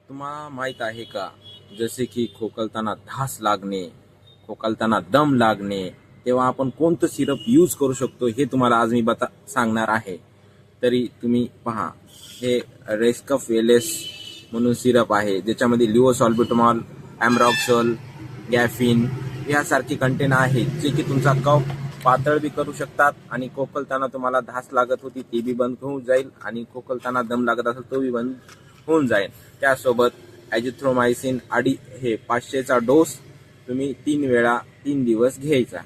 तुम्हाला माहित आहे का, जसे की खोकलताना धास लागणे, खोकलताना दम लागणे, तेव्हा आपण कोणतं सिरप यूज करू शकतो हे तुम्हाला आज मी सांगणार आहे. तरी तुम्ही पहा, हे रेस्कफ वेलेस म्हणून सिरप आहे, ज्याच्यामध्ये लिओसॉल्बिटमॉल, ॲम्ब्रॉक्सोल, गॅफिन यासारखे कंटेन आहेत, जे की तुमचा कफ पातळ बी करू शकतात आणि खोकलताना तुम्हाला धास लागत होती ती बी बंद होऊन जाईल आणि खोकलताना दम लागत असेल तो बी बंद होऊन जाईल. त्यासोबत ॲजिथ्रोमायसिन हे 500चा डोस तुम्ही 3 वेळा 3 दिवस घ्यायचा.